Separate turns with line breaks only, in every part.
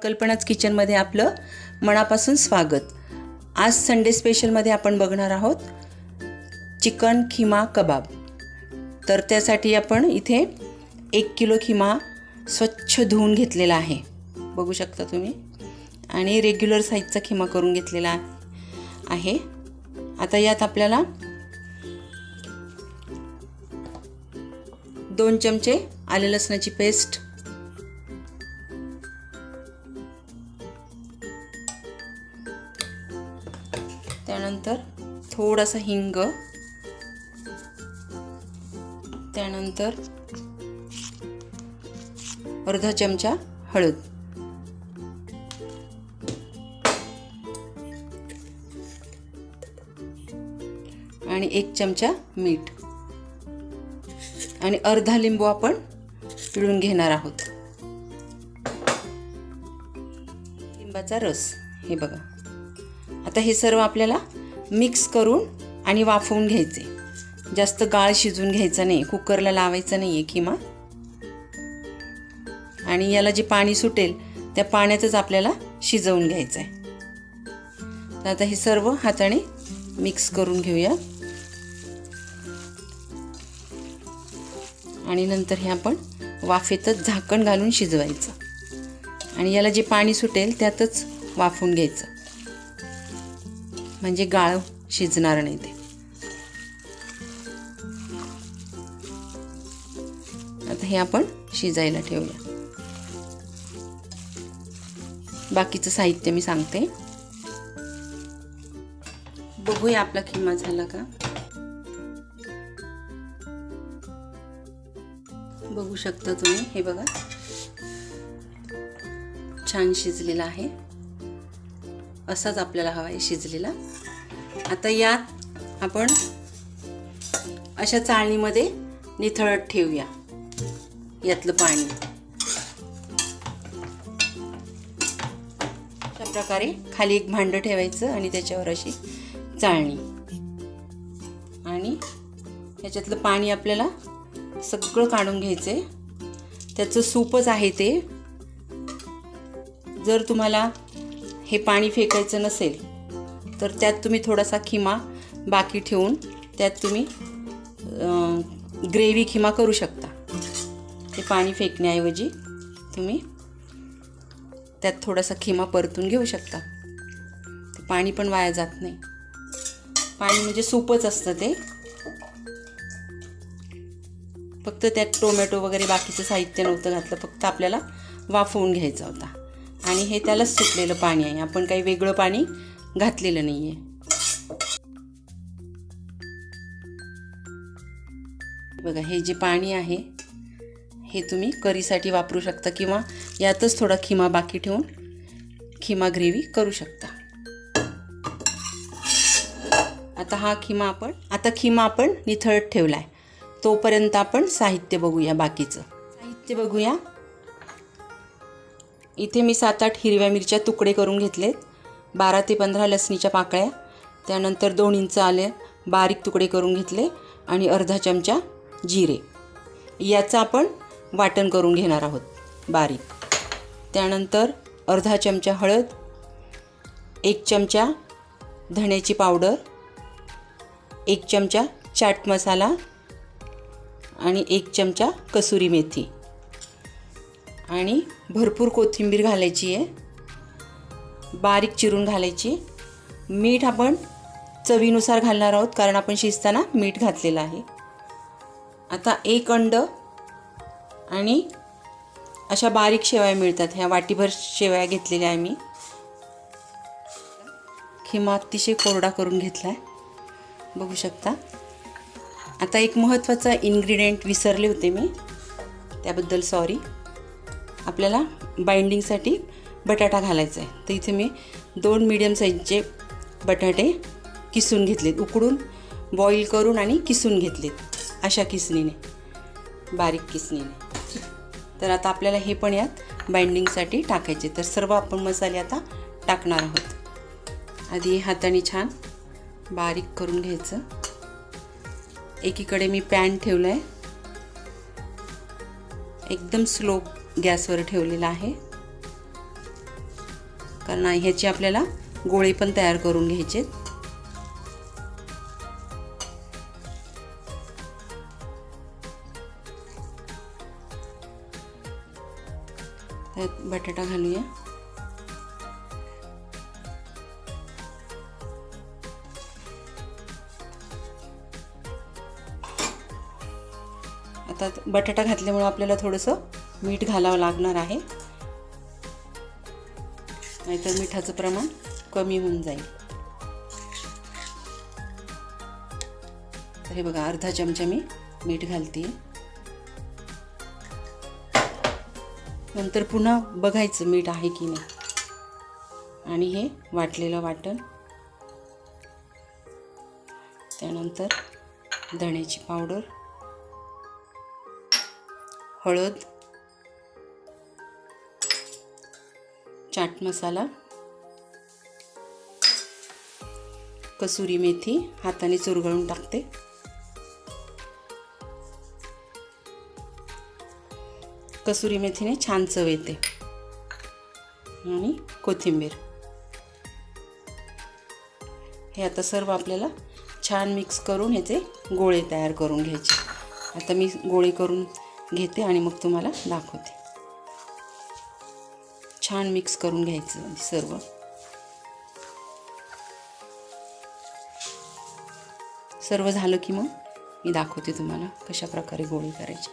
कल्पनाच किचनमध्ये आपलं मनापासून स्वागत। आज संडे स्पेशलमध्ये आपण बघणार आहोत चिकन खिमा कबाब। तर त्यासाठी आपण इथे 1 किलो खिमा स्वच्छ धुवून घेतलेला आहे, बघू शकता तुम्ही, आणि रेग्युलर साईजचा खिमा करून घेतलेला आहे। आता यात आपल्याला 2 चमचे आले लसणाची पेस्ट, त्यानंतर थोडासा हिंग, त्यानंतर अर्धा चमचा हळद आणि 1 चमचा मीठ आणि अर्धा लिंबू आपण पिळून घेणार आहोत। लिंबाचा रस, हे बघा। आता हे सर्व आपल्याला मिक्स करून आणि वाफवून घ्यायचे। जास्त गाळ शिजून घ्यायचा नाही, कुकरला लावायचा नाही आहे खिमा। आणि याला जे पाणी सुटेल त्या पाण्यातच आपल्याला शिजवून घ्यायचं आहे। तर आता हे सर्व हाताने मिक्स करून घेऊया आणि नंतर हे आपण वाफेतच झाकण घालून शिजवायचं आणि याला जे पाणी सुटेल त्यातच वाफवून घ्यायचं, म्हणजे गाळ शिजणार नाही ते। आता हे आपण शिजायला ठेवूया। बाकीचं साहित्य मी सांगते। बघूया आपला खिमा झाला का। बघू शकता तुम्ही, हे बघा छान शिजलेला आहे। असाच आपल्याला हवा आहे शिजलेला। आता यात आपण अशा चाळणीमध्ये निथळत ठेवूया यातलं पाणी। अशा प्रकारे खाली एक भांडं ठेवायचं आणि त्याच्यावर अशी चाळणी, आणि ह्याच्यातलं पाणी आपल्याला सगळं काढून घ्यायचंय। त्याचं सूपच आहे ते। जर तुम्हाला हे पाणी फेकायचं नसेल तर त्यात तुम्ही थोडासा खिमा बाकी ठेवून त्यात तुम्ही ग्रेव्ही खिमा करू शकता। ते पाणी फेकण्याऐवजी तुम्ही त्यात थोडासा खिमा परतून घेऊ शकता। ते पाणी पण वाया जात नाही। पाणी म्हणजे सूपच असतं ते, फक्त त्यात टोमॅटो वगैरे बाकीचं साहित्य नव्हतं घातलं, फक्त आपल्याला वाफवून घ्यायचा होता। आणि हे त्यालाच सुटलेलं पाणी आहे, आपण काही वेगळं पाणी घातलेलं नाही आहे। बघा, हे जे पाणी आहे हे तुम्ही करीसाठी वापरू शकता किंवा यातच थोडा खिमा बाकी ठेवून खिमा ग्रेव्ही करू शकता। आता खिमा आपण निथळत ठेवलाय, तोपर्यंत आपण साहित्य बघूया। बाकीचं साहित्य बघूया। इथे मी 7-8 हिरव्या मिरच्या तुकडे करून घेतलेत, 12 ते 15 लसणीच्या पाकळ्या, त्यानंतर 2 इंच आले बारीक तुकडे करून घेतले आणि अर्धा चमचा जिरे। याचं आपण वाटण करून घेणार आहोत बारीक। त्यानंतर अर्धा चमचा हळद, 1 चमचा धण्याची पावडर, 1 चमचा चाट मसाला आणि 1 चमचा कसुरी मेथी, आणि भरपूर कोथिंबीर घालायची आहे, बारीक चिरून घालायची। मीठ आपण चवीनुसार घालणार आहोत, कारण आपण शिजताना मीठ घातलेलं आहे। आता 1 अंड आणि अशा बारीक शेवया मिळतात, ह्या वाटीभर शेवया घेतलेल्या आहे मी। खिमा अतिशय कोरडा करून घेतला आहे, बघू शकता। आता एक महत्त्वाचा इन्ग्रेडियंट विसरले होते मी, त्याबद्दल सॉरी। आपल्याला बाइंडिंगसाठी बटाटा घालायचा आहे, तर इथे मी 2 मीडियम साईजचे बटाटे किसून घेतलेत, उकडून बॉईल करून आणि किसून घेतलेत अशा किसणीने, बारीक किसणीने। तर आता आपल्याला हे पण यात बाइंडिंगसाठी टाकायचे। तर सर्व आपण मसाले आता टाकणार आहोत। आधी हाताने छान बारीक करून घ्यायचं। एकीकडे मी पॅन ठेवला आहे, एकदम स्लो गॅसवर ठेवलेला आहे कारण ह्याचे आपल्याला गोळे पण तयार करून घ्यायचे. त्यात बटाटा घालूया. आता बटाटा घातल्यामुळे आपल्याला थोडंसं मीठ घालावं लागणार आहे, नाहीतर मिठाचं प्रमाण कमी होऊन जाईल. तर हे बघा, अर्धा चमचा मी मीठ घालते. नंतर पुन्हा बघायचं मीठ आहे की नाही. आणि हे वाटलेलं वाटण, त्यानंतर धण्याची पावडर, हळद, चाट मसाला, कसुरी मेथी हाताने चुरगळून टाकते. कसुरी मेथीने छान चव येते. आणि कोथिंबीर. हे आता सर्व आपल्याला छान मिक्स करून ह्याचे गोळे तयार करून घ्यायचे. आता मी गोळे करून घेते आणि मग तुम्हाला दाखवते. छान मिक्स करून घ्यायचं सर्व. सर्व झालं की मग मी दाखवते तुम्हाला कशा प्रकारे गोळे करायचे.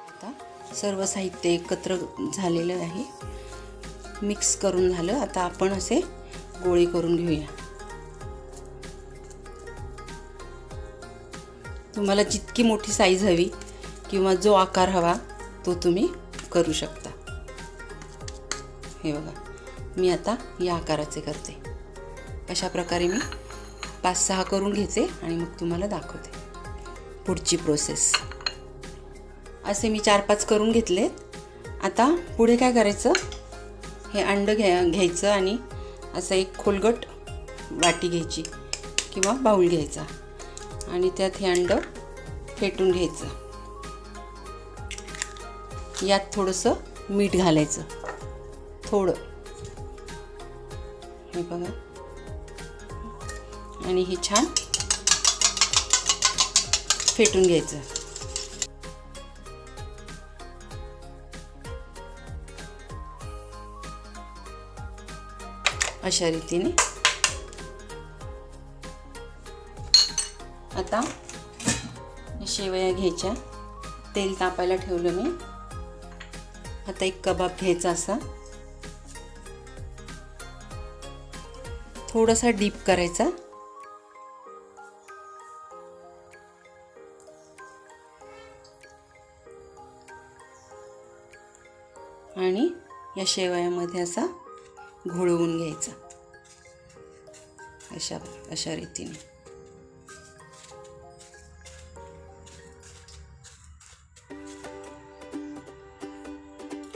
आता सर्व साहित्य एकत्र झालेलं आहे, मिक्स करून झालं. आता आपण असे गोळे करून घेऊया. तुम्हाला जितकी मोठी साईज हवी किंवा जो आकार हवा तो तुम्ही करू शकता. हे बघा, मी आता या आकाराचे करते. अशा प्रकारे मी 5-6 करून घेते आणि मग तुम्हाला दाखवते पुढची प्रोसेस. असे मी 4-5 करून घेतलेत. आता पुढे काय करायचं, हे अंड घ्यायचं आणि असं एक खोलगट वाटी घ्यायची किंवा बाऊल घ्यायचा आणि त्यात हे अंड फेटून घ्यायचं. यात थोडंसं मीठ घालायचं, थोडं. हे बघा, आणि हे छान फेटून घ्यायचं. अशा रीतीने. आता शेवया घ्यायच्या. तेल तापायला ठेवलं मी. आता एक कबाब घ्यायचा, असा थोडासा डीप करायचा. आणि या शेवयामध्ये असा घोळवून घ्यायचा अशा रीतीने.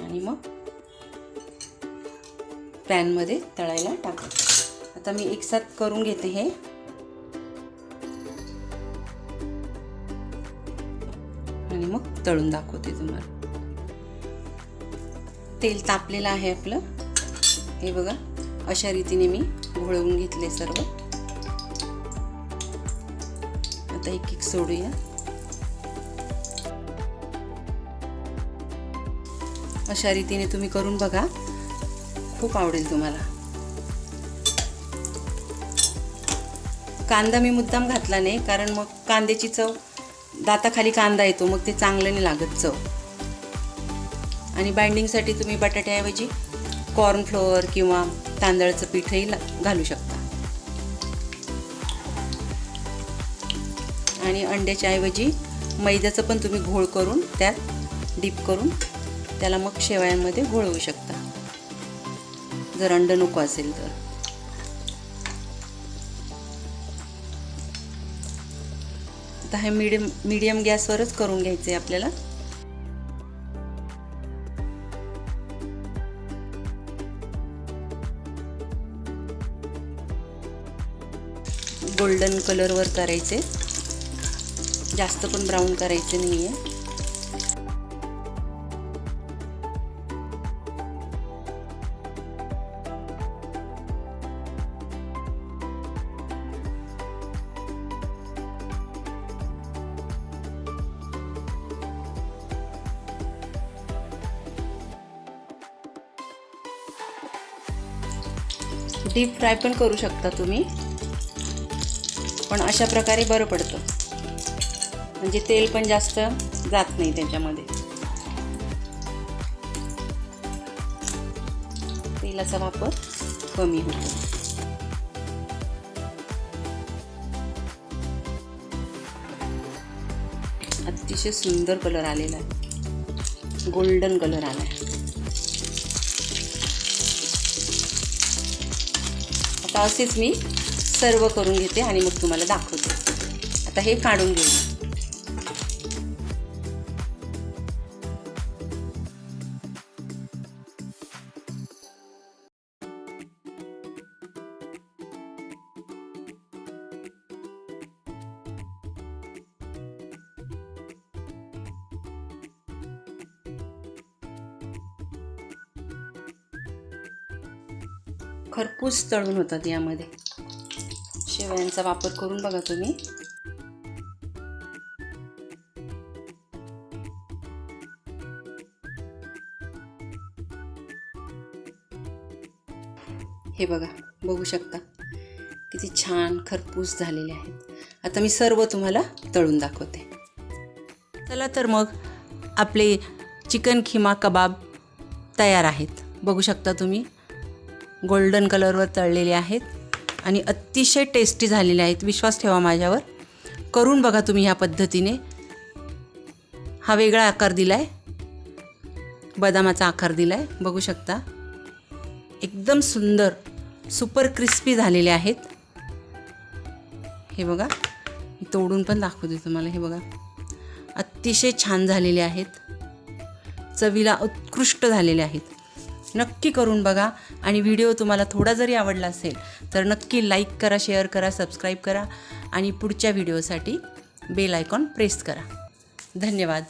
आणि मग पॅनमध्ये तळायला टाकायचं. आता मी एकसाथ करून घेते हे. आणि मग तळून दाखवते तुम्हाला. तेल तापलेलं आहे आपलं. हे बघा, अशा रीतीने मी घोळवून घेतले सर्व. आता एक एक सोडूया. अशा रीतीने तुम्ही करून बघा, खूप आवडेल तुम्हाला. कांदा मी मुद्दाम घातला नाही, कारण मग कांद्याची चव, दाताखाली कांदा येतो, मग ते चांगलं नाही लागत चव. आणि बाइंडिंगसाठी तुम्ही बटाट्याऐवजी कॉर्नफ्लोअर किंवा तांदळाचं पीठही घालू शकता. आणि अंड्याच्या ऐवजी मैद्याचं पण तुम्ही घोळ करून त्यात डीप करून त्याला मग शेवयांमध्ये घोळवू शकता, जर अंड नको असेल तर. आता हे मीडियम गॅसवरच करून घ्यायचे आपल्याला. गोल्डन कलरवर करायचे, जास्त पण ब्राऊन करायचे नाही आहे. डीप फ्राय पण करू शकता तुम्ही, पण अशा प्रकारे बरं पडतं, म्हणजे तेल पण जास्त जात नाही त्याच्यामध्ये. तेलाचा वापर कमी होतो. अतिशय सुंदर कलर आलेला आहे, गोल्डन कलर आला आहे. आता असेच मी सर्व करून घेते आणि मग तुम्हाला दाखवते. आता हे काढून घेऊ. खरपूस तळून होतात यामध्ये. शेवयांचा वापर करून बघा तुम्ही. हे बघा, बघू शकता किती छान खरपूस झालेले आहेत. आता मी सर्व तुम्हाला तळून दाखवते. चला तर मग आपले चिकन खिमा कबाब तयार आहेत. बघू शकता तुम्ही, गोल्डन कलरवर तळलेले आहेत आणि अतिशय टेस्टी झालेले आहेत. विश्वास ठेवा माझ्यावर, करून बघा तुम्ही ह्या पद्धतीने. हा वेगळा आकार दिला आहे, बदामाचा आकार दिला आहे. बघू शकता एकदम सुंदर सुपर क्रिस्पी झालेले आहेत. हे बघा, मी तोडून पण दाखवते तुम्हाला. हे बघा, अतिशय छान झालेले आहेत, चवीला उत्कृष्ट झालेले आहेत. नक्की करून बघा आणि व्हिडिओ तुम्हाला थोडा जरी आवडला असेल तर नक्की लाईक करा, शेअर करा, सबस्क्राईब करा आणि पुढच्या व्हिडिओसाठी बेल आयकॉन प्रेस करा. धन्यवाद.